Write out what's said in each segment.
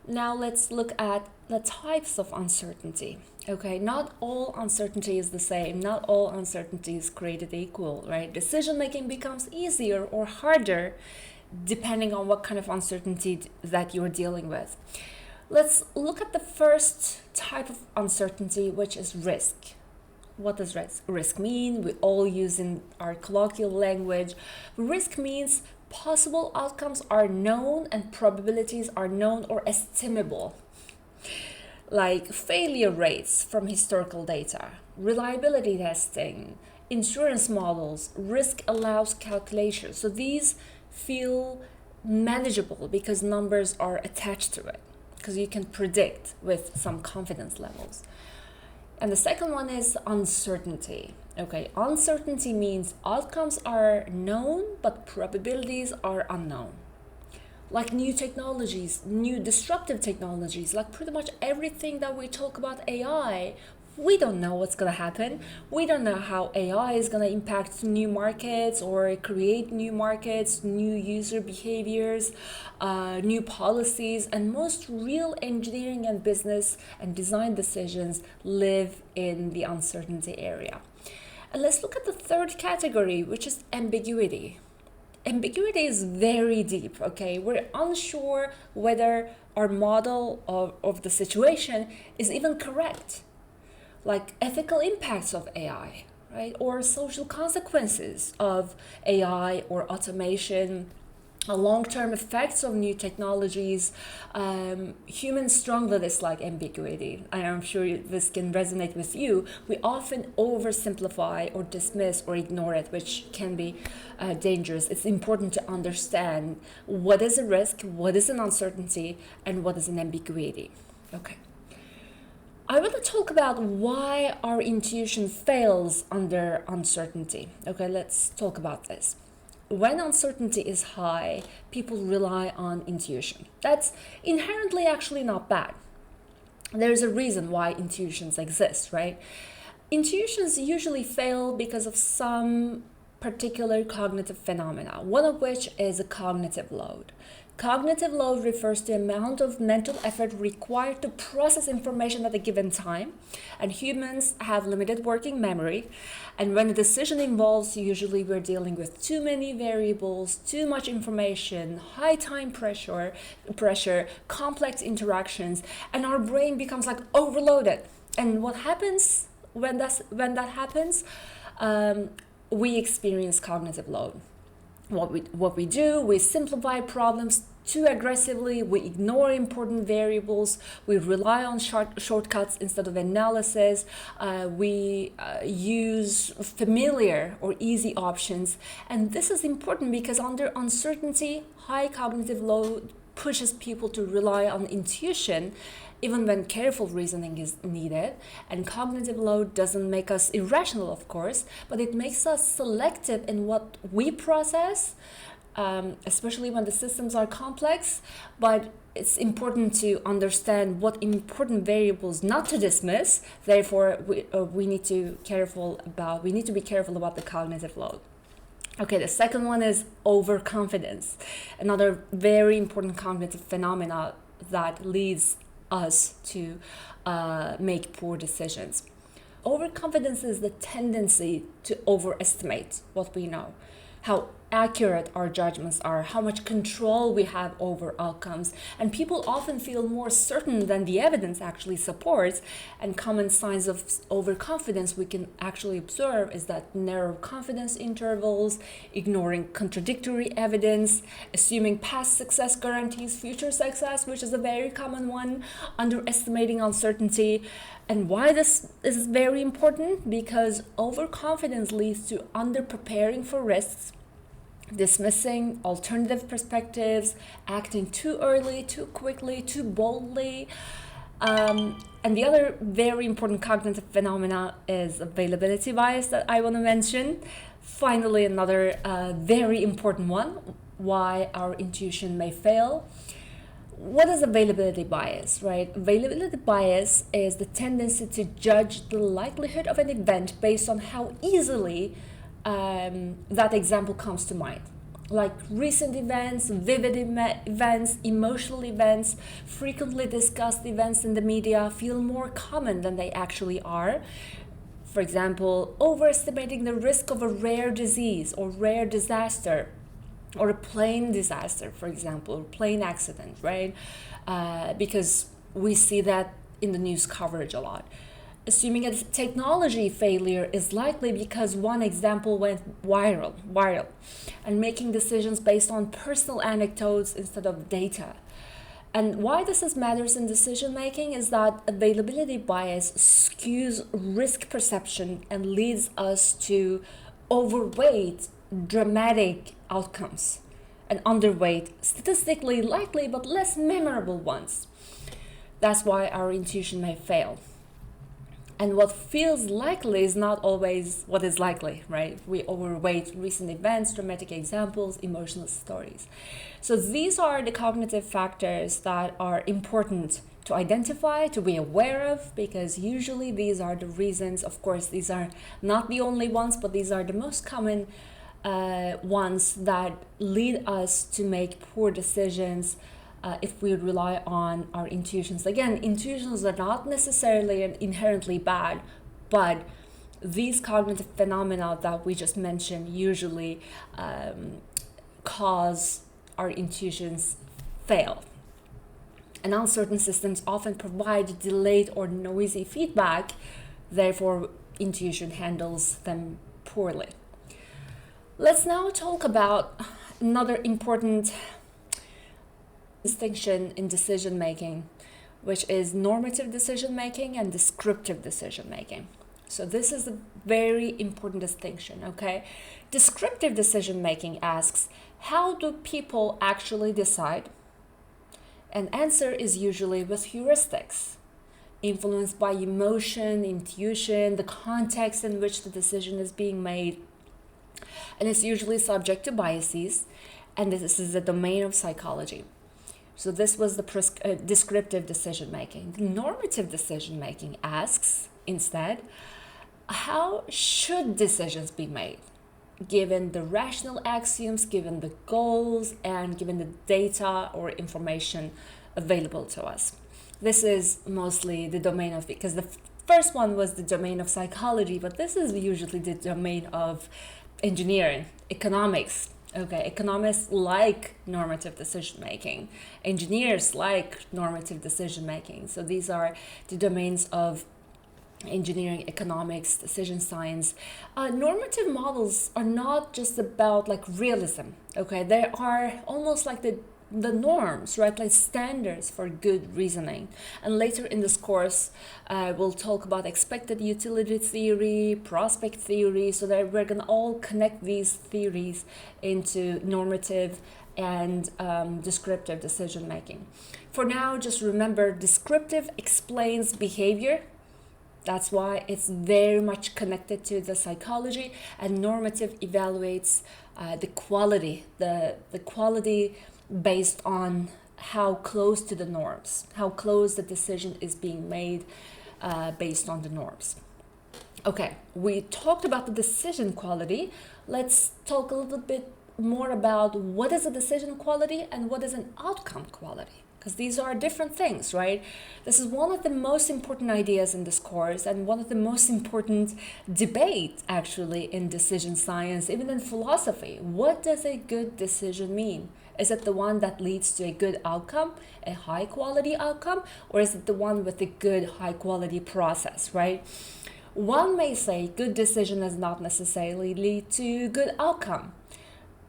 Now let's look at the types of uncertainty. Okay, not all uncertainty is the same. Not all uncertainty is created equal, right? Decision making becomes easier or harder depending on what kind of uncertainty that you're dealing with. Let's look at the first type of uncertainty, which is risk. What does risk mean? We all use in our colloquial language. Risk means possible outcomes are known and probabilities are known or estimable, like failure rates from historical data, reliability testing, insurance models. Risk allows calculation. So these feel manageable because numbers are attached to it, because you can predict with some confidence levels. And the second one is uncertainty. Okay, uncertainty means outcomes are known, but probabilities are unknown. Like new technologies, new disruptive technologies, like pretty much everything that we talk about AI, we don't know what's going to happen. We don't know how AI is going to impact new markets or create new markets, new user behaviors, new policies, and most real engineering and business and design decisions live in the uncertainty area. And let's look at the third category, which is ambiguity. Ambiguity is very deep, okay? We're unsure whether our model of the situation is even correct, like ethical impacts of AI, right? Or social consequences of AI or automation, long-term effects of new technologies. Humans struggle with like ambiguity. I'm sure this can resonate with you. We often oversimplify or dismiss or ignore it, which can be dangerous. It's important to understand what is a risk, what is an uncertainty, and what is an ambiguity. Okay. I want to talk about why our intuition fails under uncertainty. Okay, let's talk about this. When uncertainty is high, people rely on intuition. That's inherently actually not bad. There's a reason why intuitions exist, right? Intuitions usually fail because of some particular cognitive phenomena, one of which is a cognitive load. Cognitive load refers to the amount of mental effort required to process information at a given time, and humans have limited working memory. And when a decision involves, usually we're dealing with too many variables, too much information, high time pressure, complex interactions, and our brain becomes like overloaded. And what happens when that happens? We experience cognitive load. What we do, we simplify problems too aggressively, we ignore important variables, we rely on shortcuts instead of analysis, we use familiar or easy options. And this is important because under uncertainty, high cognitive load pushes people to rely on intuition even when careful reasoning is needed. And cognitive load doesn't make us irrational, of course, but it makes us selective in what we process, especially when the systems are complex. But it's important to understand what important variables not to dismiss. Therefore, we need to be careful about the cognitive load. Okay, the second one is overconfidence, another very important cognitive phenomena that leads us to make poor decisions. Overconfidence is the tendency to overestimate what we know, how accurate our judgments are, how much control we have over outcomes. And people often feel more certain than the evidence actually supports. And common signs of overconfidence we can actually observe is that narrow confidence intervals, ignoring contradictory evidence, assuming past success guarantees future success, which is a very common one, underestimating uncertainty. And why this is very important? Because overconfidence leads to underpreparing for risks, dismissing alternative perspectives, acting too early, too quickly, too boldly. And the other very important cognitive phenomena is availability bias that I want to mention. Finally, another very important one, why our intuition may fail. What is availability bias, right? Availability bias is the tendency to judge the likelihood of an event based on how easily that example comes to mind. like recent events, vivid events, emotional events, frequently discussed events in the media feel more common than they actually are. For example, overestimating the risk of a rare disease or rare disaster, or a plane disaster, for example, or plane accident, right? Because we see that in the news coverage a lot. Assuming a technology failure is likely because one example went viral, and making decisions based on personal anecdotes instead of data. And why this matters in decision making is that availability bias skews risk perception and leads us to overweight dramatic outcomes and underweight statistically likely but less memorable ones. That's why our intuition may fail. And what feels likely is not always what is likely, right? We overweight recent events, dramatic examples, emotional stories. So these are the cognitive factors that are important to identify, to be aware of, because usually these are the reasons. Of course, these are not the only ones, but these are the most common ones that lead us to make poor decisions if we rely on our intuitions. Again, intuitions are not necessarily inherently bad, but these cognitive phenomena that we just mentioned usually cause our intuitions fail. And uncertain systems often provide delayed or noisy feedback, therefore intuition handles them poorly. Let's now talk about another important distinction in decision making, which is normative decision making and descriptive decision making. So this is a very important distinction, okay? Descriptive decision making asks, how do people actually decide? And answer is usually with heuristics, influenced by emotion, intuition, the context in which the decision is being made. And it's usually subject to biases, and this is the domain of psychology. So this was the descriptive decision making. The normative decision making asks instead, how should decisions be made given the rational axioms, given the goals, and given the data or information available to us? This is mostly the domain of, because the first one was the domain of psychology, but this is usually the domain of engineering, economics. Okay, economists like normative decision making, engineers like normative decision making. So these are the domains of engineering, economics, decision science. Normative models are not just about like realism. Okay, they are almost like the norms, right? Like standards for good reasoning. And later in this course, we'll talk about expected utility theory, prospect theory, so that we're going to all connect these theories into normative and descriptive decision making. For now, just remember, descriptive explains behavior. That's why it's very much connected to the psychology, and normative evaluates the quality, the quality based on how close to the norms, how close the decision is being made based on the norms. Okay, we talked about the decision quality. Let's talk a little bit more about what is a decision quality and what is an outcome quality, because these are different things, right? This is one of the most important ideas in this course, and one of the most important debates actually in decision science, even in philosophy. What does a good decision mean? Is it the one that leads to a good outcome, a high quality outcome, or is it the one with a good high quality process, right? One may say good decision does not necessarily lead to good outcome,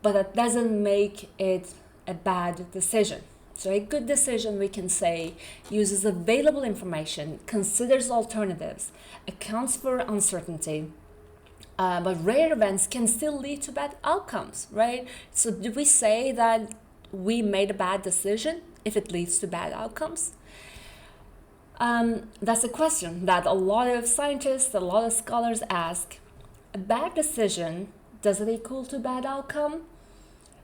but that doesn't make it a bad decision. So a good decision, we can say, uses available information, considers alternatives, accounts for uncertainty, but rare events can still lead to bad outcomes, right? So do we say that we made a bad decision if it leads to bad outcomes? That's a question that a lot of scientists, a lot of scholars ask. A bad decision, does it equal to bad outcome?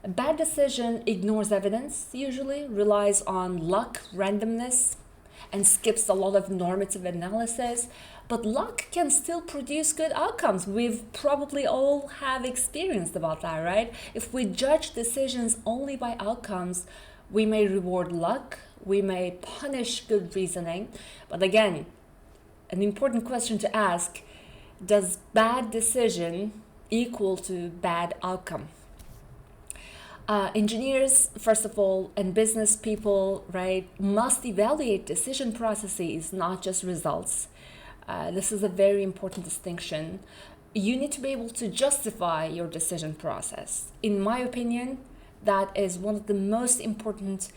A bad decision ignores evidence, usually, relies on luck, randomness, and skips a lot of normative analysis. But luck can still produce good outcomes. We've probably all have experienced about that, right? If we judge decisions only by outcomes, we may reward luck, we may punish good reasoning. But again, an important question to ask, does bad decision equal to bad outcome? Engineers, first of all, and business people, right, must evaluate decision processes, not just results. This is a very important distinction. You need to be able to justify your decision process. In my opinion, that is one of the most important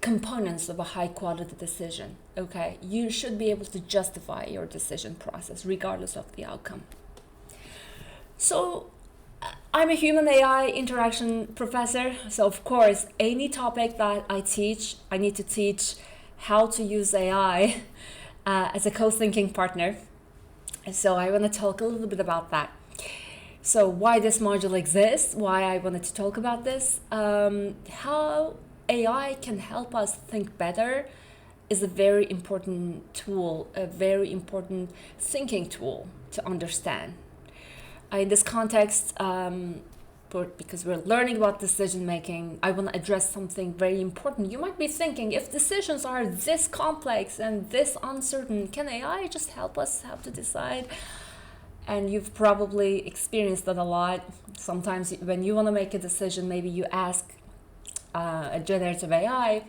components of a high quality decision. Okay, you should be able to justify your decision process regardless of the outcome. So I'm a human AI interaction professor, so of course any topic that I teach, I need to teach how to use AI as a co-thinking partner. So I want to talk a little bit about that. So why this module exists, why I wanted to talk about this, how AI can help us think better is a very important tool, a very important thinking tool to understand. In this context, because we're learning about decision making, I want to address something very important. You might be thinking, if decisions are this complex and this uncertain, can AI just help us how to decide? And you've probably experienced that a lot. Sometimes when you want to make a decision, maybe you ask a generative AI.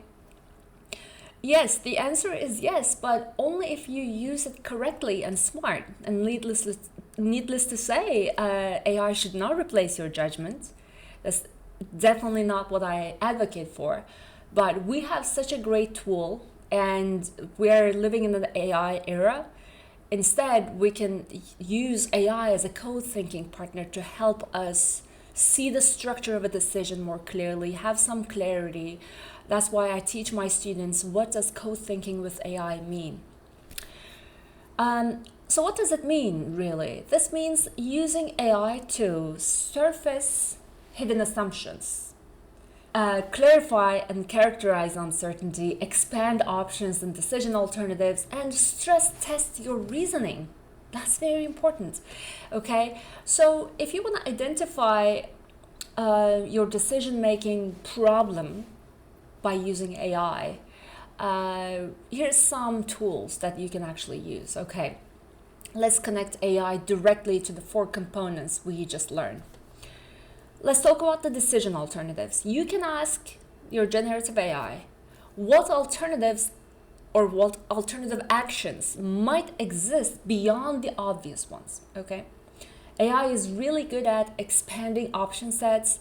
Yes, the answer is yes, but only if you use it correctly and smart. And needless to say, AI should not replace your judgment. That's definitely not what I advocate for. But we have such a great tool, and we're living in an AI era. Instead, we can use AI as a co-thinking partner to help us see the structure of a decision more clearly, have some clarity. That's why I teach my students, what does co-thinking with AI mean? So what does it mean, really? This means using AI to surface hidden assumptions, clarify and characterize uncertainty, expand options and decision alternatives, and stress test your reasoning. That's very important, okay? So if you want to identify your decision-making problem by using AI, here's some tools that you can actually use, okay? Let's connect AI directly to the 4 components we just learned. Let's talk about the decision alternatives. You can ask your generative AI what alternatives or what alternative actions might exist beyond the obvious ones, okay? AI is really good at expanding option sets,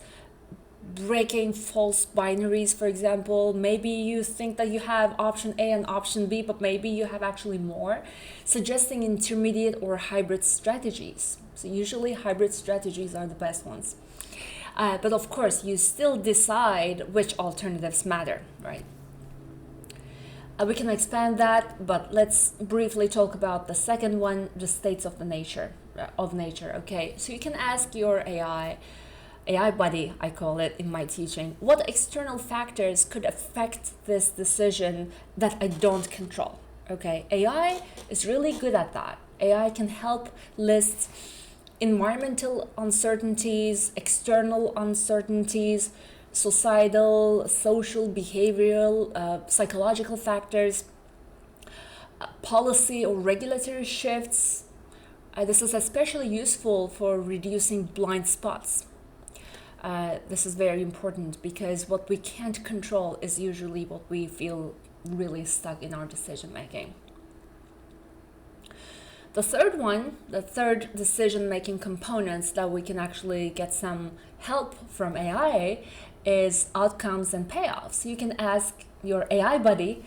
breaking false binaries, for example. Maybe you think that you have option A and option B, but maybe you have actually more, suggesting intermediate or hybrid strategies. So usually hybrid strategies are the best ones. But of course, you still decide which alternatives matter, right? We can expand that, but let's briefly talk about the second one, the states of the nature, okay? So you can ask your AI buddy, I call it in my teaching, what external factors could affect this decision that I don't control, okay? AI is really good at that. AI can help list environmental uncertainties, external uncertainties, societal, social, behavioral, psychological factors, policy or regulatory shifts. This is especially useful for reducing blind spots. This is very important because what we can't control is usually what we feel really stuck in our decision making. The third decision-making components that we can actually get some help from AI is outcomes and payoffs. You can ask your AI buddy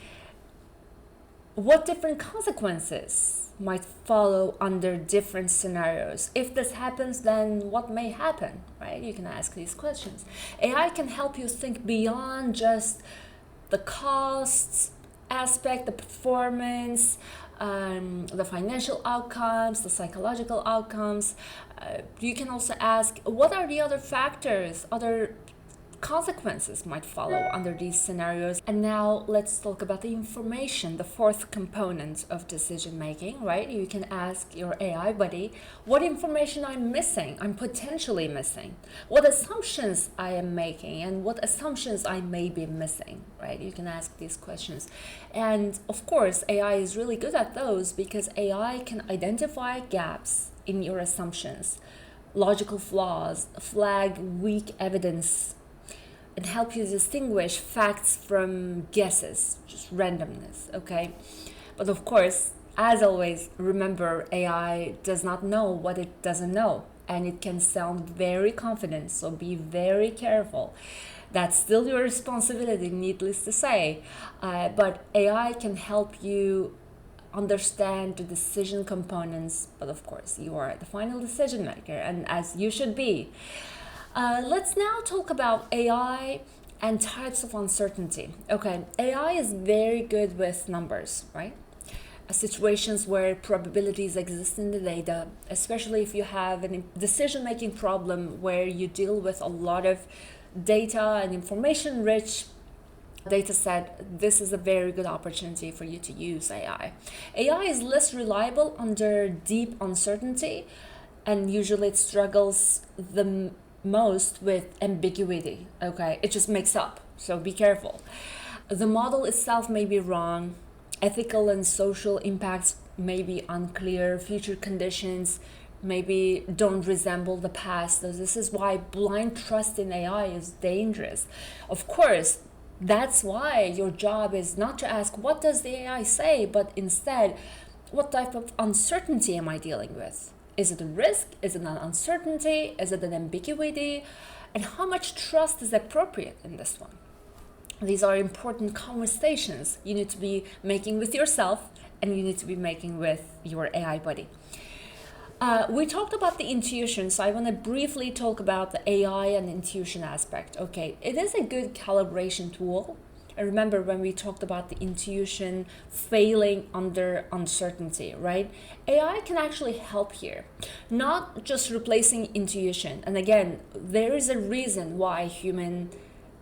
what different consequences might follow under different scenarios. If this happens, then what may happen, right? You can ask these questions. AI can help you think beyond just the costs aspect, the performance, the financial outcomes, the psychological outcomes. You can also ask, what are the other factors, other consequences might follow under these scenarios. And now let's talk about the information, the fourth component of decision making, right? You can ask your AI buddy what information I'm potentially missing, what assumptions I am making, and what assumptions I may be missing, right? You can ask these questions. And of course, AI is really good at those because AI can identify gaps in your assumptions, logical flaws, flag weak evidence, and help you distinguish facts from guesses, just randomness, okay? But of course, as always, remember AI does not know what it doesn't know, and it can sound very confident, so be very careful. That's still your responsibility, needless to say, but AI can help you understand the decision components, but of course you are the final decision maker, and as you should be. Let's now talk about AI and types of uncertainty. Okay, AI is very good with numbers, right? Situations where probabilities exist in the data, especially if you have a decision-making problem where you deal with a lot of data and information-rich data set. This is a very good opportunity for you to use AI. AI is less reliable under deep uncertainty, and usually it struggles the most with ambiguity. Okay, it just makes up, so be careful. The model itself may be wrong, ethical and social impacts may be unclear, future conditions maybe don't resemble the past. So this is why blind trust in AI is dangerous. Of course, that's why your job is not to ask what does the AI say, but instead what type of uncertainty am I dealing with? Is it a risk? Is it an uncertainty? Is it an ambiguity? And how much trust is appropriate in this one? These are important conversations you need to be making with yourself, and you need to be making with your AI buddy. We talked about the intuition, so I want to briefly talk about the AI and intuition aspect. Okay, it is a good calibration tool. I remember when we talked about the intuition failing under uncertainty, right? AI can actually help here, not just replacing intuition. And again, there is a reason why human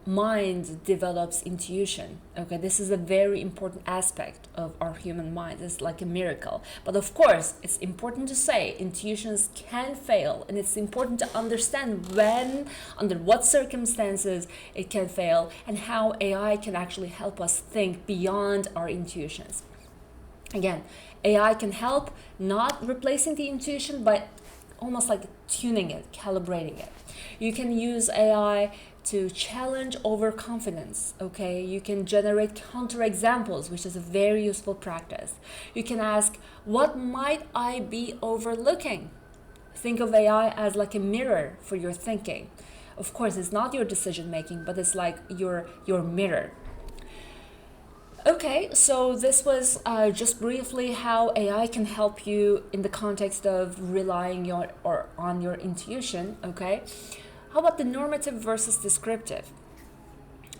mind develops intuition. Okay, this is a very important aspect of our human mind. It's like a miracle. But of course, it's important to say intuitions can fail, and it's important to understand when, under what circumstances it can fail, and how AI can actually help us think beyond our intuitions. Again, AI can help, not replacing the intuition, but almost like tuning it, calibrating it. You can use AI to challenge overconfidence, okay? You can generate counterexamples, which is a very useful practice. You can ask, what might I be overlooking? Think of AI as like a mirror for your thinking. Of course, it's not your decision making, but it's like your mirror. Okay, so this was just briefly how AI can help you in the context of relying on your intuition, okay? How about the normative versus descriptive?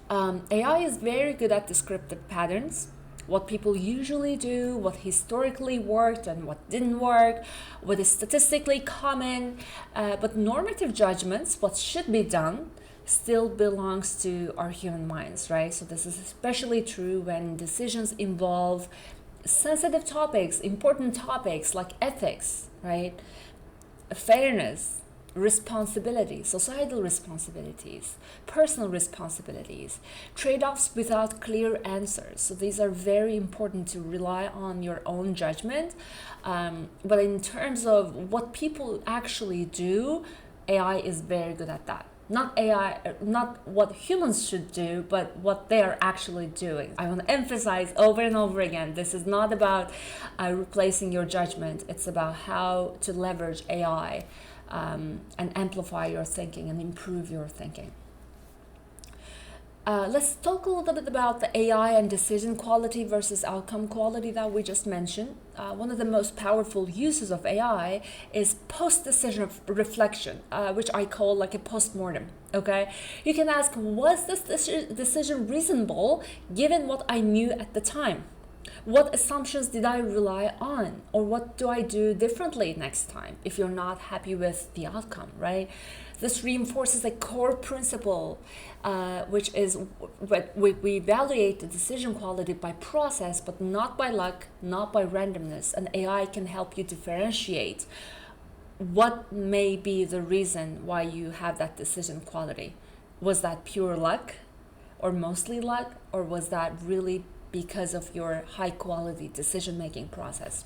AI is very good at descriptive patterns, what people usually do, what historically worked and what didn't work, what is statistically common, but normative judgments, what should be done, still belongs to our human minds, right? So this is especially true when decisions involve sensitive topics, important topics like ethics, right? Fairness, responsibility, societal responsibilities, personal responsibilities, trade-offs without clear answers. So these are very important to rely on your own judgment. But in terms of what people actually do, AI is very good at that. Not AI, not what humans should do, but what they are actually doing. I want to emphasize over and over again, this is not about replacing your judgment. It's about how to leverage AI and amplify your thinking and improve your thinking. Let's talk a little bit about the AI and decision quality versus outcome quality that we just mentioned. One of the most powerful uses of AI is post-decision reflection, which I call like a post-mortem, okay? You can ask, was this decision reasonable given what I knew at the time? What assumptions did I rely on? Or what do I do differently next time if you're not happy with the outcome, right? This reinforces a core principle, which is what we evaluate the decision quality by process, but not by luck, not by randomness. And AI can help you differentiate what may be the reason why you have that decision quality. Was that pure luck, or mostly luck, or was that really because of your high quality decision making process?